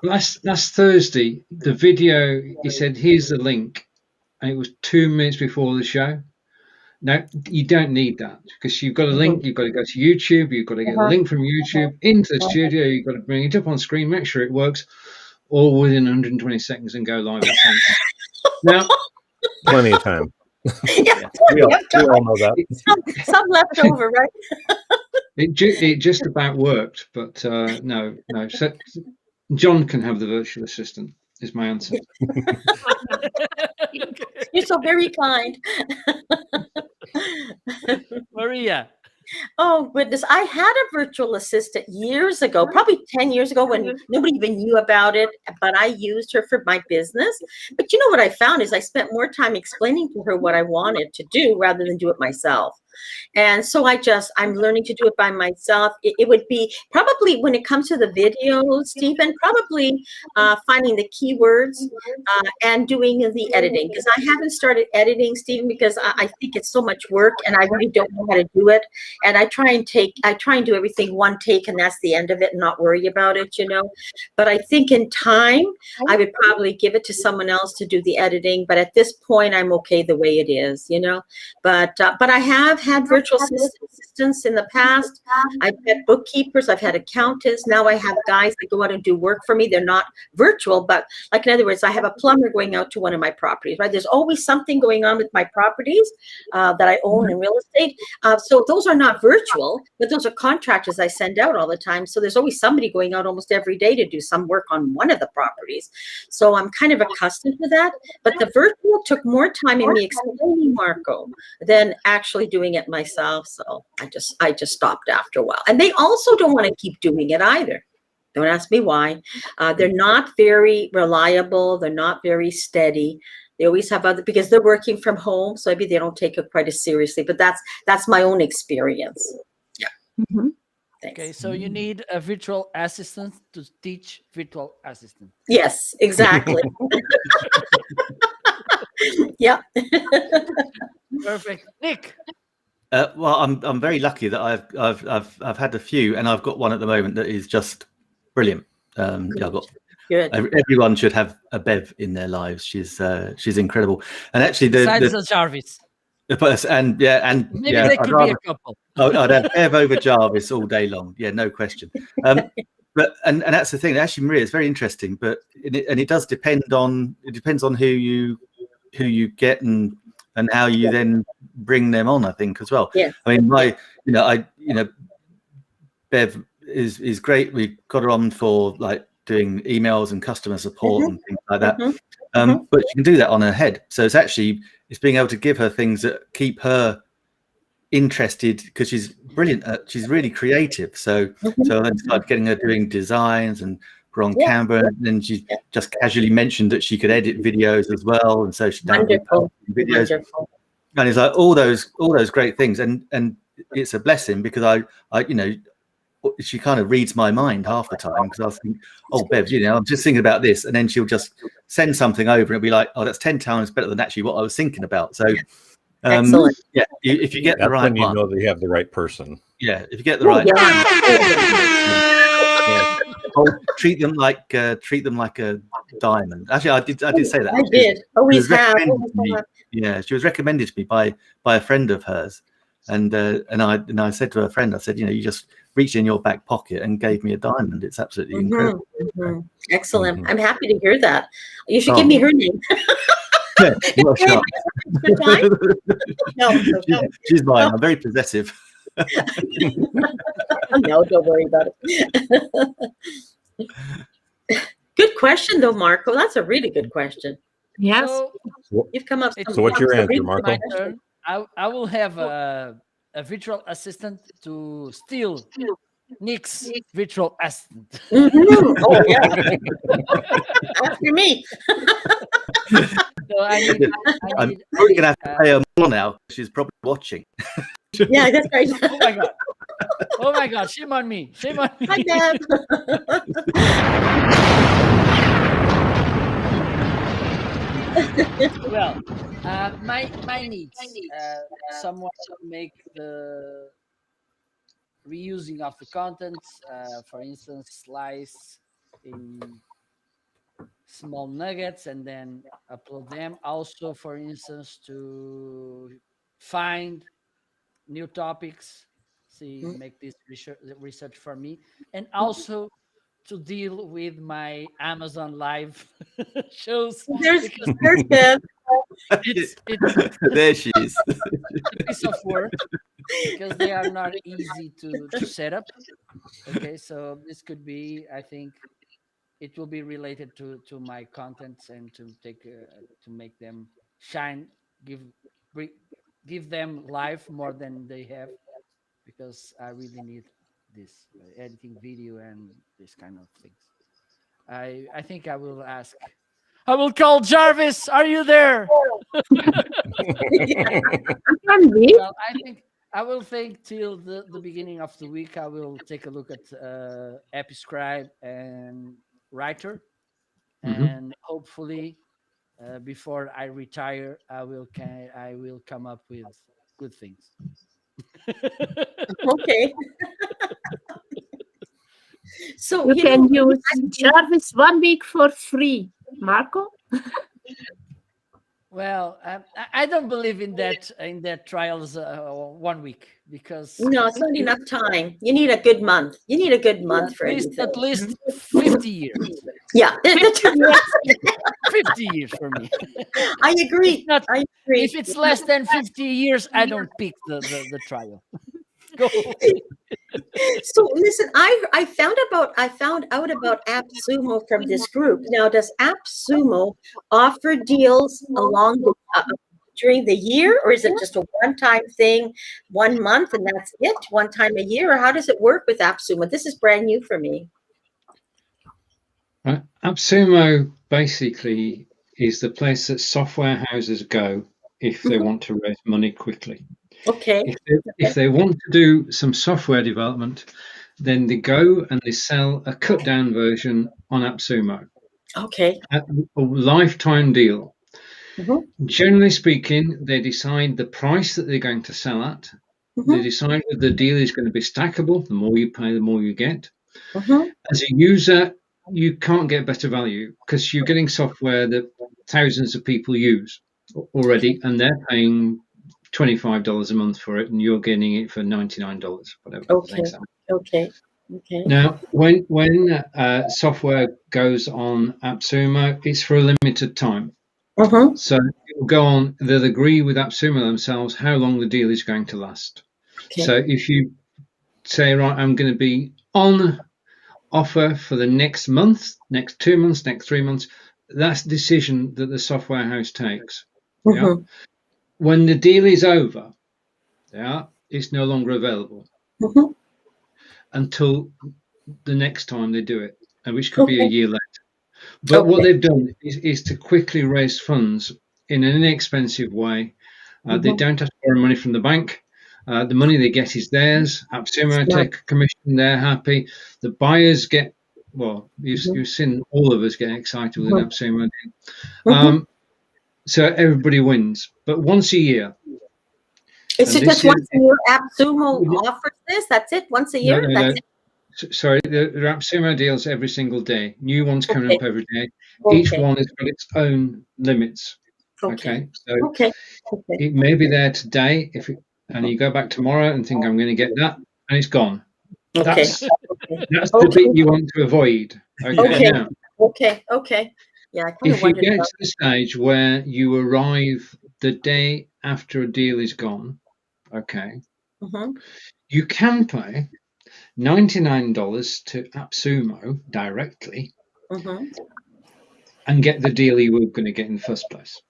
last Thursday, the video, he said, here's the link, and it was 2 minutes before the show. Now, you don't need that because you've got a link, you've got to go to YouTube, you've got to get a link from YouTube into the studio, you've got to bring it up on screen, make sure it works, all within 120 seconds and go live at the same time. Now, plenty of time. Yeah, we all know that. Some left over, right? It just about worked, but no. So John can have the virtual assistant, is my answer. You're so very kind. Maria. Oh, goodness. I had a virtual assistant years ago, probably 10 years ago when nobody even knew about it, but I used her for my business. But you know what I found is I spent more time explaining to her what I wanted to do rather than do it myself. And so I'm learning to do it by myself. It would be probably when it comes to the video, Stephen, probably finding the keywords and doing the editing. Because I haven't started editing, Stephen, because I think it's so much work and I really don't know how to do it. And I try and do everything one take and that's the end of it and not worry about it, But I think in time, I would probably give it to someone else to do the editing. But at this point, I'm okay the way it is, But I have had virtual assistants in the past. I've had bookkeepers, I've had accountants. Now I have guys that go out and do work for me. They're not virtual, but like in other words, I have a plumber going out to one of my properties, right? There's always something going on with my properties that I own in real estate. So those are not virtual, but those are contractors I send out all the time. So there's always somebody going out almost every day to do some work on one of the properties. So I'm kind of accustomed to that. But the virtual took more time in me explaining Marco than actually doing it myself. So I just stopped after a while. And they also don't want to keep doing it either. Don't ask me why. They're not very reliable. They're not very steady. They always have other, because they're working from home. So maybe they don't take it quite as seriously, but that's my own experience. Yeah. Mhm. Thanks. Okay, so you need a virtual assistant to teach virtual assistant. Yes, exactly. Yeah. Perfect. Nick. Well, I'm very lucky that I've had a few, and I've got one at the moment that is just brilliant. Yeah, I've got. Good. Everyone should have a Bev in their lives. She's incredible, and actually Besides Jarvis. and Maybe yeah, they could be a couple. I'd have Bev over Jarvis all day long. Yeah, no question. But and that's the thing. Actually, Maria, it's very interesting. But it does depend on who you get and how you then bring them on. I think as well. Yeah. I mean, Bev is great. We got her on for like doing emails and customer support and things like that. But she can do that on her head. So it's being able to give her things that keep her interested, because she's brilliant. She's really creative. So then started getting her doing designs, and we're on Canva, and then she just casually mentioned that she could edit videos as well. And so she done videos. Wonderful. And it's like all those great things. And it's a blessing, because I she kind of reads my mind half the time, because I was thinking, oh, Bev, I'm just thinking about this. And then she'll just send something over and it'll be like, oh, that's 10 times better than actually what I was thinking about. So, Excellent. yeah, if you get That's the right when you one. know they have the right person. Yeah, if you get the right one. Yeah. Oh, treat them like a diamond. Actually, I did say that. I did. Always have. Yeah, she was recommended to me by a friend of hers. And I said to her friend, I said, you just reached in your back pocket and gave me a diamond. It's absolutely incredible. Excellent. I'm happy to hear that. You should give me her name. Yeah, well, sure. No, she's mine. I'm very possessive. no, don't worry about it. Good question, though, Marco. That's a really good question. Yes. So, You've come up. So what's your answer, Marco? my turn. I will have a virtual assistant to steal Nick's virtual assistant. Oh, yeah. After me. So I'm probably going to have to pay her more now. She's probably watching. Yeah, that's right. Oh my god! Oh my god! Shame on me! Shame on me! Hi, Deb. Well, my needs. Someone to make the reusing of the contents. For instance, slice in small nuggets and then upload them. Also, for instance, to find new topics, make this research for me, and also to deal with my Amazon Live shows. There's Deb. It's There she is. a piece of work because they are not easy to set up. Okay, so this could be, I think, it will be related to my contents and to make them shine, give them life more than they have, because I really need this editing video and this kind of things. I think I will call Jarvis. Are you there? Can be. Well, I will think till the beginning of the week. I will take a look at Episcribe and Writer, and hopefully before I retire, I will come up with good things. Okay. So You can use Jarvis 1 week for free, Marco. Well, I don't believe in that trials 1 week, because No, it's not enough time. You need a good month. You need a good month for anything. at least 50 years. Yeah, 50 years for me. I agree. Not- I agree. If it's less than 50 years, I don't pick the trial. Go. So listen, I found out about AppSumo from this group. Now, does AppSumo offer deals along the during the year, or is it just a one-time thing, 1 month, and that's it, one time a year, or how does it work with AppSumo? This is brand new for me. Right. AppSumo basically is the place that software houses go if they want to raise money quickly. Okay. If they want to do some software development, then they go and they sell a cut down version on AppSumo Okay. at a lifetime deal. Mhm. Generally speaking, they decide the price that they're going to sell at. They decide whether the deal is going to be stackable. The more you pay, the more you get. Mhm. As a user, you can't get better value because you're getting software that thousands of people use already, and they're paying $25 a month for it, and you're getting it for $99, whatever. Okay. Okay. Okay. Now, when software goes on AppSumo, it's for a limited time. Mhm. So it will go on. They'll agree with AppSumo themselves how long the deal is going to last. Okay. So if you say, right, I'm going to be on offer for the next month, next 2 months, next 3 months, that's the decision that the software house takes. Yeah. Mhm. When the deal is over, yeah, it's no longer available Mhm. until the next time they do it, which could be a Okay. year later. But what Okay. they've done is to quickly raise funds in an inexpensive way. They don't have to borrow money from the bank. The money they get is theirs. AppSumo take a commission. They're happy. The buyers get, well, you've seen all of us getting excited with an AppSumo. So everybody wins. But once a year. Is and it this just once a year AppSumo offers this? That's it? Once a year? No, That's it? sorry, the AppSumo deals every single day. New ones coming Okay. up every day. Okay. Each one has got its own limits. Okay. So Okay. Okay. it may be there today, and you go back tomorrow and think I'm going to get that, and it's gone. Okay. That's Okay. the bit you want to avoid. Okay. Now, Okay. Okay. Yeah, I kind of if you wondered get about. to the stage where you arrive the day after a deal is gone, Mhm. you can pay $99 to AppSumo directly Mhm. and get the deal you were going to get in the first place.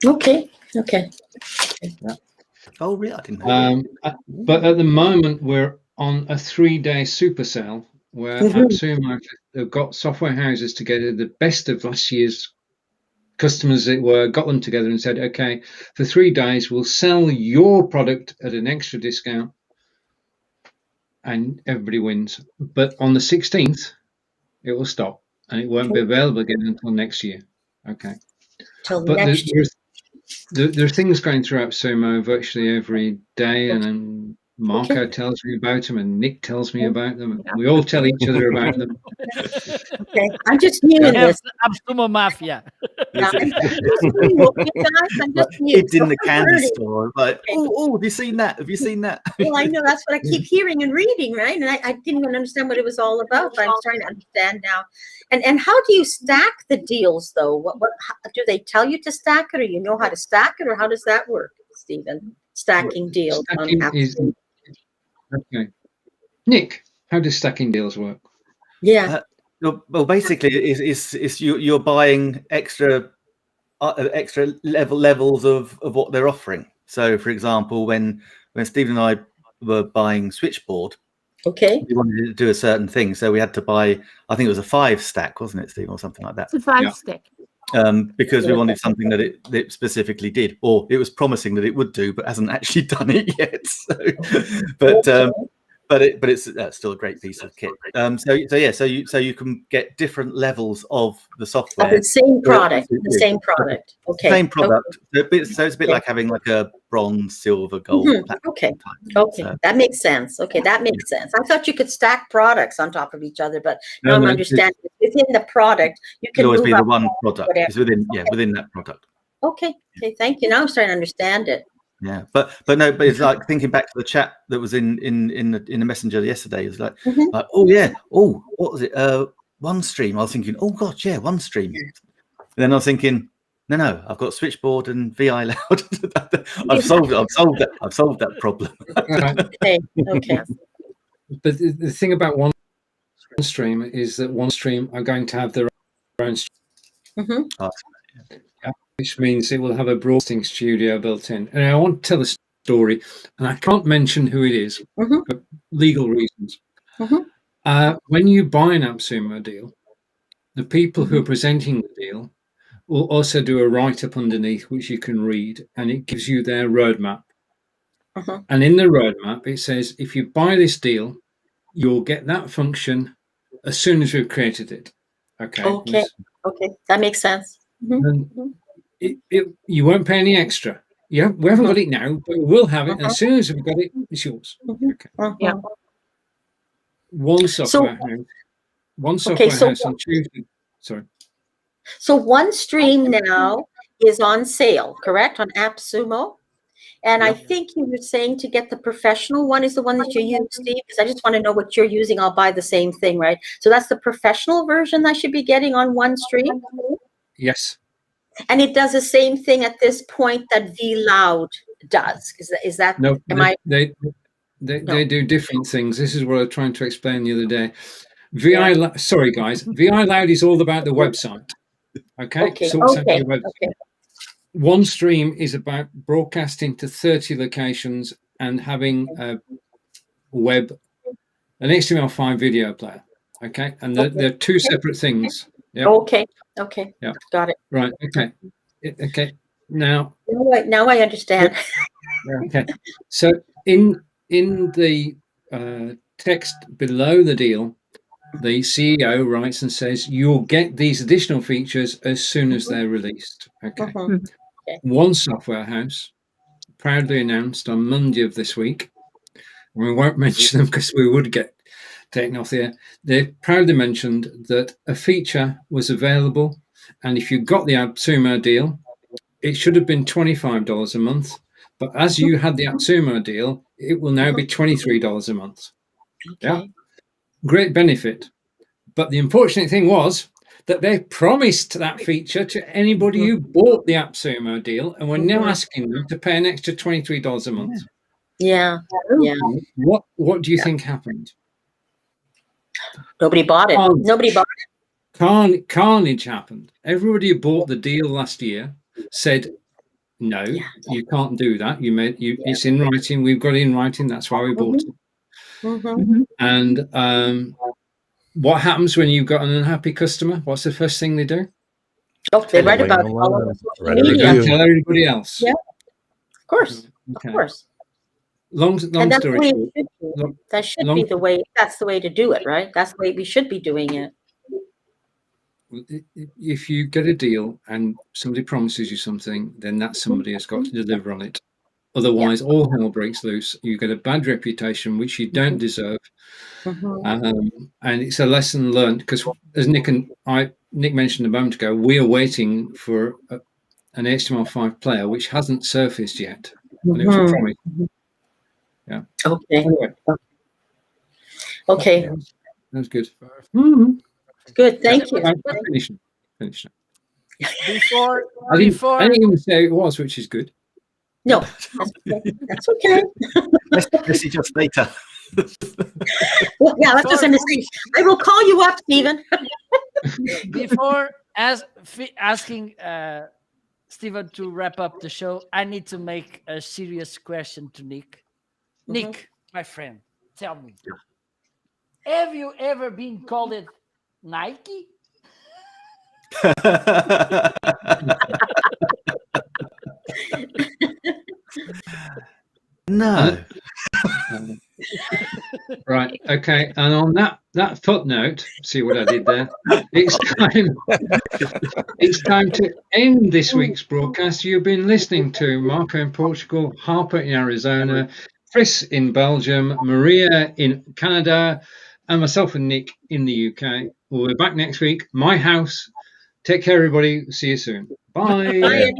Okay. Okay. Oh, really? I didn't know. But at the moment, we're on a 3-day super sale where AppSumo have got software houses together, the best of last year's customers that were, got them together and said, okay, for 3 days, we'll sell your product at an extra discount and everybody wins. But on the 16th, it will stop and it won't be available again until next year. Okay. Till But next year. there are things going through AppSumo virtually every day, and then Marco tells me about them, and Nick tells me about them, and we all tell each other about them. Okay. I'm just new in Have this. AppSumo Mafia. Yeah, I'm just new. You guys, I'm just new. Kids in the So candy hurting. store, like, oh, have you seen that? Have you seen that? Well, I know that's what I keep hearing and reading, right? And I didn't even understand what it was all about, but I'm starting to understand now. And how do you stack the deals, though? How, do they tell you to stack it, or you know how to stack it, or how does that work, Stephen? Stacking deals on Stacking apps. is okay. Nick, how does stacking deals work? Yeah. Well, basically, it's you're buying extra levels of what they're offering. So, for example, when Stephen and I were buying Switchboard, Okay. we wanted to do a certain thing, so we had to buy. I think it was a 5 stack, wasn't it, Stephen, or something like that? It's a 5 stick. Because we wanted something that it specifically did, or it was promising that it would do, but hasn't actually done it yet. So, but it's still a great piece of kit. So you can get different levels of the software. Of the same product. The same product. Okay. Same product. So it's a bit like having like a bronze, silver, gold. Okay. Okay. So, That makes sense. Okay. That makes sense. I thought you could stack products on top of each other, but now I'm understanding within the product, you it can always move be the up one product. whatever. It's within that product. Okay. Okay. Thank you. Now I'm starting to understand it. Yeah, but it's like thinking back to the chat that was in the messenger yesterday. It was like, Mhm. like, oh yeah, oh, what was it? OneStream. I was thinking, oh god, yeah, OneStream. And then I was thinking, no, I've got Switchboard and VI Loud. I've solved that problem. Right. Okay. Okay. But the thing about OneStream is that OneStream are going to have their own, Mhm. which means it will have a broadcasting studio built in. And I want to tell a story, and I can't mention who it is Mhm. for legal reasons. Mhm. When you buy an AppSumo deal, the people who are presenting the deal will also do a write-up underneath, which you can read, and it gives you their roadmap. Mhm. And in the roadmap, it says, if you buy this deal, you'll get that function as soon as we've created it. Okay. Okay. Okay. That makes sense. Mhm. And you won't pay any extra. Yeah, we haven't got it now, but we will have it. And as soon as we've got it, it's yours. Mhm. Okay. Mhm. Yeah. One software house on Tuesday. Sorry. So OneStream now is on sale, correct? On AppSumo. And I think you were saying to get the professional one is the one that you use, Steve, because I just want to know what you're using. I'll buy the same thing, right? So that's the professional version I should be getting on OneStream. Yes. And it does the same thing at this point that VLoud does. Is that No, am they do different things. This is what I was trying to explain the other day. Sorry guys, VI Loud is all about the website. Okay. Okay. Sorts out Okay. your website. Okay. OneStream is about broadcasting to 30 locations and having a an HTML5 video player. Okay. And they're two separate things. Yeah. Okay. Okay. Yeah. Got it. Right. Okay. Okay. Now I understand. okay. So in the text below the deal, the CEO writes and says, you'll get these additional features as soon as they're released. Okay. Mhm. One software house proudly announced on Monday of this week, and we won't mention them because we would get taken off the air. They proudly mentioned that a feature was available, and if you got the AppSumo deal, it should have been $25 a month. But as you had the AppSumo deal, it will now be $23 a month. Yeah, great benefit. But the unfortunate thing was that they promised that feature to anybody who bought the AppSumo deal, and we're now asking them to pay an extra $23 a month. Yeah. Yeah. What do you think happened? Nobody bought it. Nobody bought it. Carnage happened. Everybody who bought the deal last year said, no, you can't do that. It's in writing. We've got it in writing. That's why we bought it. Mm-hmm. And what happens when you've got an unhappy customer? What's the first thing they do? Oh, they write about it all over social media. Tell everybody else. Yeah, of course, Okay. of course. Long And that's story the way short. it should be. That should be the way. That's the way to do it, right? That's the way we should be doing it. If you get a deal and somebody promises you something, then that somebody has got to deliver on it. Otherwise, all hell breaks loose. You get a bad reputation, which you don't deserve. Mm-hmm. And it's a lesson learned, because as Nick mentioned a moment ago, we are waiting for an HTML5 player, which hasn't surfaced yet. And it was a promise. Yeah. Okay. Anyway, okay. That's good. Good. Thank you. Finish. Before I didn't even say it was, which is good. No, that's okay. That's okay. Let's see just later. Well, yeah, let's just understand. I will call you up, Stephen. Before asking Stephen to wrap up the show, I need to make a serious question to Nick. Nick, my friend, tell me, have you ever been called it Nike? No. Right. Okay. And on that footnote, see what I did there? It's time to end this week's broadcast. You've been listening to Marco in Portugal, Harper in Arizona, Chris in Belgium, Maria in Canada, and myself and Nick in the UK. We'll be back next week. My house. Take care, everybody. See you soon. Bye. Bye.